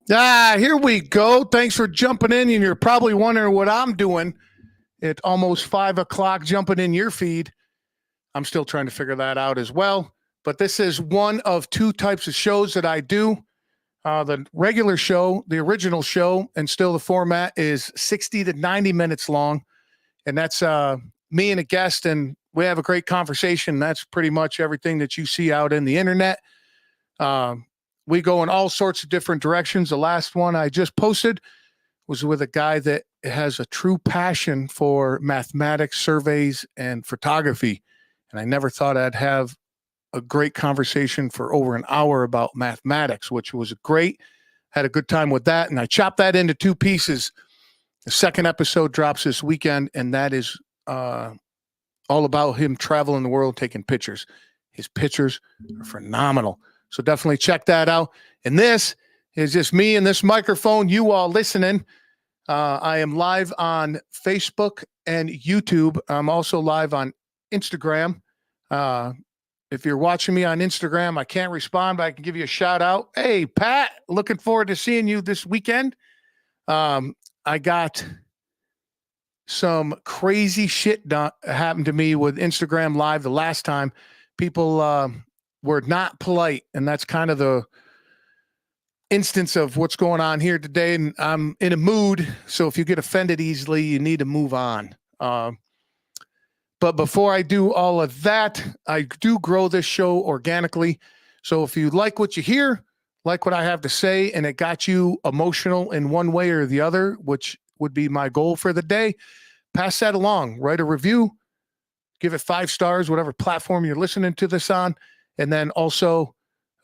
Here we go. Thanks for jumping in. And you're probably wondering what I'm doing at almost 5 o'clock jumping in your feed. I'm still trying to figure that out as well. But this is one of two types of shows that I do. The regular show, the original show, and still the format is 60 to 90 minutes long. And that's me and a guest, and we have a great conversation. That's pretty much everything that you see out in the internet. We go in all sorts of different directions. The last one I just posted was with a guy that has a true passion for mathematics, surveys, and photography. And I never thought I'd have a great conversation for over an hour about mathematics, which was great. Had a good time with that. And I chopped that into two pieces. The second episode drops this weekend, and that is all about him traveling the world, taking pictures. His pictures are phenomenal. So definitely check that out. And this is just me and this microphone, you all listening. I am live on Facebook and YouTube. I'm also live on Instagram. If you're watching me on Instagram, I can't respond, but I can give you a shout out. Hey, Pat, looking forward to seeing you this weekend. I got some crazy shit happened to me with Instagram Live the last time. People were not polite, and that's kind of the instance of what's going on here today. And I'm in a mood, so if you get offended easily, you need to move on. But before I do all of that, I do grow this show organically. So if you like what you hear, like what I have to say, and it got you emotional in one way or the other, which would be my goal for the day, pass that along. Write a review, give it 5 stars, whatever platform you're listening to this on. And then also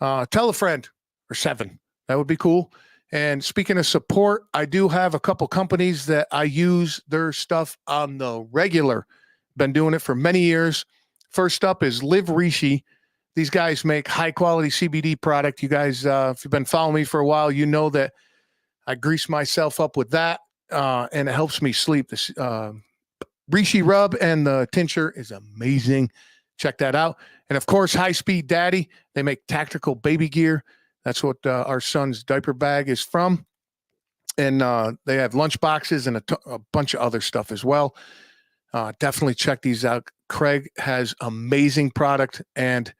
tell a friend or 7. That would be cool. And speaking of support, I do have a couple companies that I use their stuff on the regular. Been doing it for many years. First up is Live Rishi. These guys make high quality CBD product. You guys, if you've been following me for a while, you know that I grease myself up with that, and it helps me sleep. This Rishi rub and the tincture is amazing. Check that out. And of course, High Speed Daddy. They make tactical baby gear. That's what our son's diaper bag is from. And they have lunch boxes and a bunch of other stuff as well. Definitely check these out. Craig has amazing product, and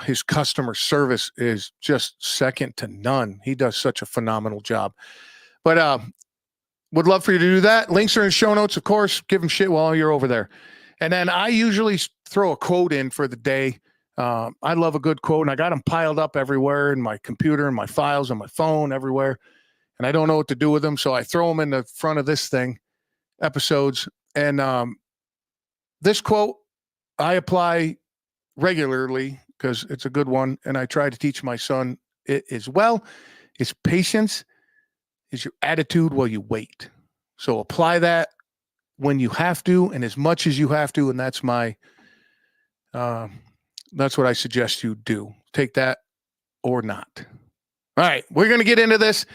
his customer service is just second to none. He does such a phenomenal job. But would love for you to do that. Links are in the show notes, of course. Give them shit while you're over there. And then I usually throw a quote in for the day. I love a good quote, and I got them piled up everywhere in my computer and my files on my phone, everywhere. And I don't know what to do with them, so I throw them in the front of this thing, episodes. And this quote I apply regularly because it's a good one, and I try to teach my son it as well. Is patience is your attitude while you wait. So apply that when you have to and as much as you have to, and that's what I suggest you do. Take that or not. All right, we're going to get into this.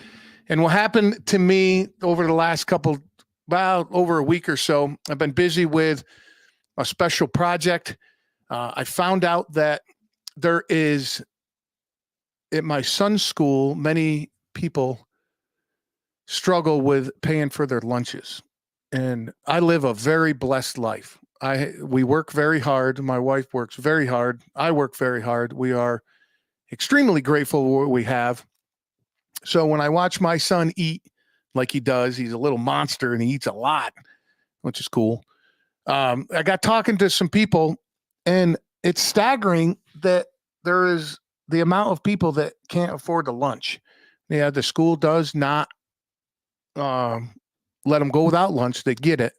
And what happened to me over the last about over a week or so, I've been busy with a special project. I found out that there is, at my son's school, many people struggle with paying for their lunches. And I live a very blessed life. We work very hard. My wife works very hard. I work very hard. We are extremely grateful for what we have. So when I watch my son eat like he does, he's a little monster and he eats a lot, which is cool. I got talking to some people, and it's staggering that there is the amount of people that can't afford the lunch. Yeah, the school does not let them go without lunch. They get it.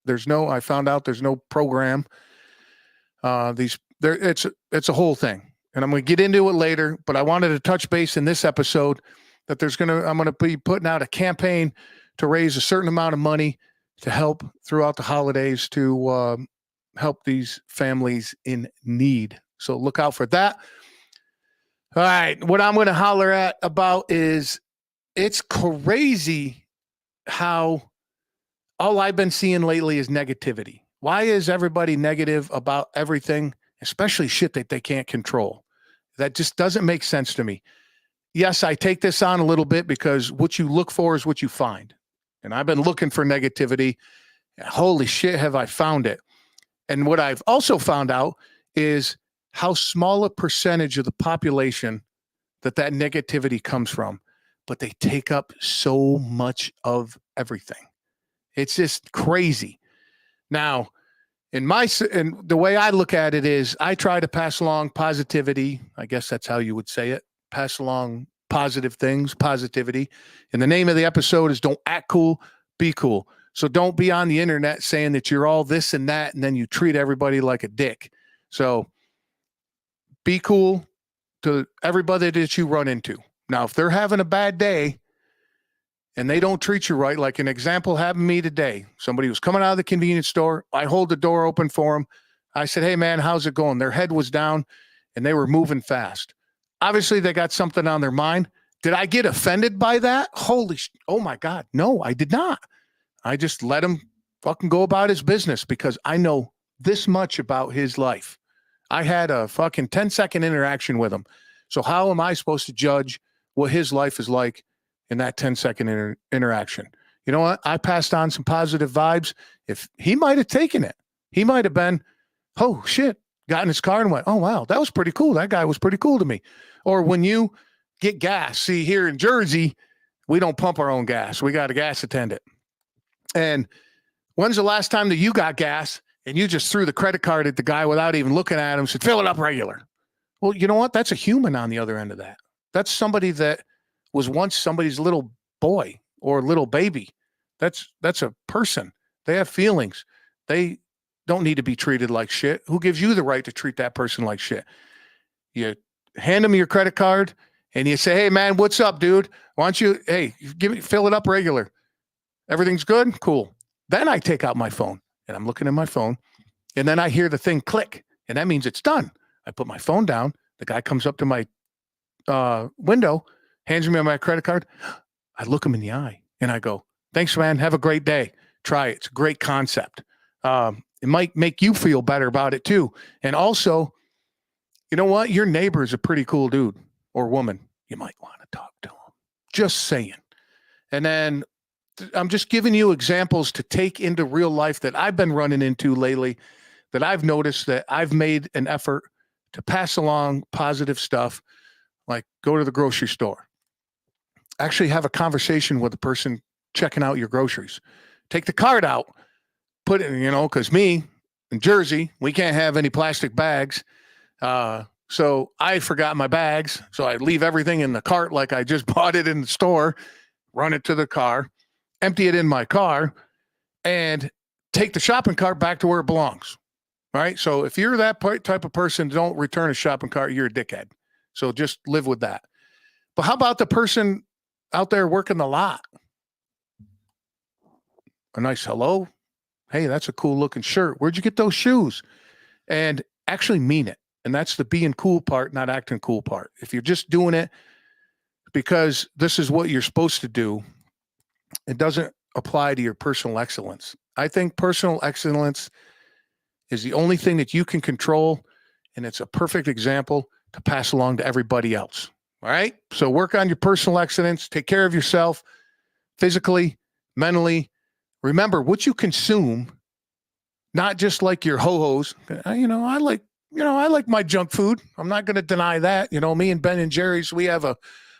I found out there's no program. It's a whole thing, and I'm going to get into it later. But I wanted to touch base in this episode that I'm going to be putting out a campaign to raise a certain amount of money to help throughout the holidays to help these families in need. So look out for that. All right, what I'm going to holler at about is it's crazy how all I've been seeing lately is negativity. Why is everybody negative about everything, especially shit that they can't control? That just doesn't make sense to me. yes, I take this on a little bit because what you look for is what you find. And I've been looking for negativity. Holy shit, have I found it. And what I've also found out is how small a percentage of the population that negativity comes from, but they take up so much of everything. It's just crazy. Now, and the way I look at it is I try to pass along positivity. I guess that's how you would say it. Pass along positive things, positivity. And the name of the episode is Don't Act Cool, Be Cool. So don't be on the internet saying that you're all this and that, and then you treat everybody like a dick. So be cool to everybody that you run into. Now, if they're having a bad day and they don't treat you right, like an example happened to me today. Somebody was coming out of the convenience store. I hold the door open for them. I said, hey, man, how's it going? Their head was down and they were moving fast. Obviously, they got something on their mind. Did I get offended by that? Oh, my God. No, I did not. I just let him fucking go about his business because I know this much about his life. I had a fucking 10-second interaction with him. So how am I supposed to judge what his life is like in that 10-second interaction? You know what? I passed on some positive vibes. If he might have taken it, he might have been, oh, shit, got in his car and went, oh, wow, that was pretty cool. That guy was pretty cool to me. Or when you get gas, see, here in Jersey, we don't pump our own gas. We got a gas attendant. And when's the last time that you got gas and you just threw the credit card at the guy without even looking at him, said, fill it up regular? Well, you know what? That's a human on the other end of that. That's somebody that was once somebody's little boy or little baby. That's a person. They have feelings. They don't need to be treated like shit. Who gives you the right to treat that person like shit? You hand them your credit card and you say, hey, man, what's up, dude? Why don't you, hey, fill it up regular. Everything's good? Cool. Then I take out my phone and I'm looking at my phone and then I hear the thing click and that means it's done. I put my phone down. The guy comes up to my window, hands me my credit card. I look him in the eye and I go, thanks, man. Have a great day. Try it. It's a great concept. It might make you feel better about it too. And also, you know what? Your neighbor is a pretty cool dude or woman. You might want to talk to him. Just saying. And then I'm just giving you examples to take into real life that I've been running into lately, that I've noticed that I've made an effort to pass along positive stuff, like go to the grocery store. Actually have a conversation with the person checking out your groceries. Take the card out, put it, because me in Jersey, we can't have any plastic bags. So I forgot my bags. So I leave everything in the cart like I just bought it in the store, run it to the car, empty it in my car, and take the shopping cart back to where it belongs. All right. So if you're that type of person, don't return a shopping cart. You're a dickhead. So just live with that. But how about the person out there working the lot? A nice hello. Hey, that's a cool looking shirt. Where'd you get those shoes? And actually mean it. And that's the being cool part, not acting cool part. If you're just doing it because this is what you're supposed to do, it doesn't apply to your personal excellence. I think personal excellence is the only thing that you can control. And it's a perfect example to pass along to everybody else. All right. So work on your personal excellence, take care of yourself physically, mentally. Remember what you consume, not just like your ho-hos. I like my junk food. I'm not going to deny that. Me and Ben and Jerry's, we have a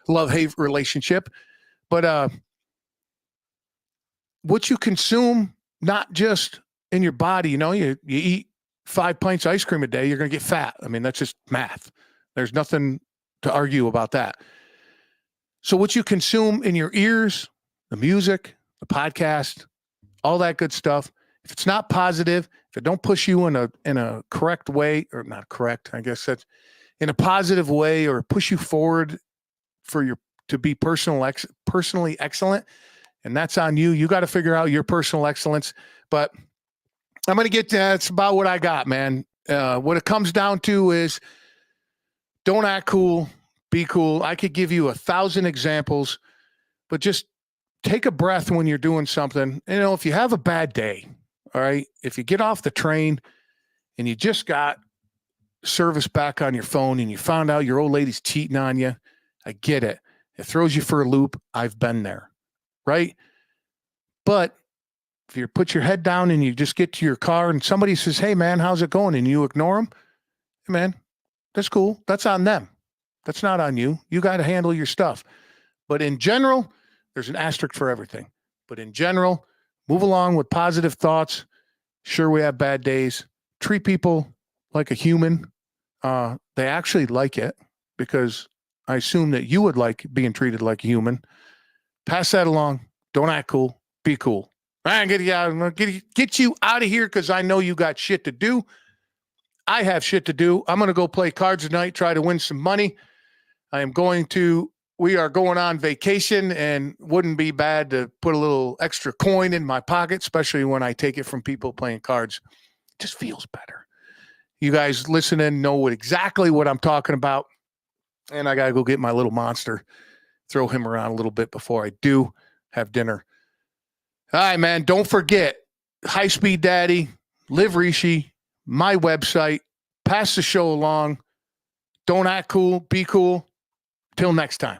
love-hate relationship. But what you consume, not just in your body, you eat 5 pints of ice cream a day, you're going to get fat. I mean, that's just math. There's nothing to argue about that. So what you consume in your ears, the music, the podcast, all that good stuff, if it's not positive, if it don't push you in a correct way, or not correct, I guess that's in a positive way, or push you forward to be personally excellent, and that's on you. You got to figure out your personal excellence. But I'm going to get to that's about what I got, man. What it comes down to is don't act cool, be cool. I could give you 1,000 examples, but just take a breath when you're doing something. If you have a bad day, all right, if you get off the train and you just got service back on your phone and you found out your old lady's cheating on you, I get it. It throws you for a loop. I've been there, right? But if you put your head down and you just get to your car and somebody says, hey, man, how's it going? And you ignore them, hey, man, that's cool. That's on them. That's not on you. You got to handle your stuff. But in general, there's an asterisk for everything. But in general, move along with positive thoughts. Sure, we have bad days. Treat people like a human. They actually like it because I assume that you would like being treated like a human. Pass that along. Don't act cool. Be cool. I get you out of here because I know you got shit to do. I have shit to do. I'm going to go play cards tonight, try to win some money. We are going on vacation, and wouldn't be bad to put a little extra coin in my pocket, especially when I take it from people playing cards. It just feels better. You guys listening know exactly what I'm talking about. And I got to go get my little monster, throw him around a little bit before I do have dinner. All right, man. Don't forget, High Speed Daddy, Live Rishi, my website. Pass the show along. Don't act cool. Be cool. Till next time.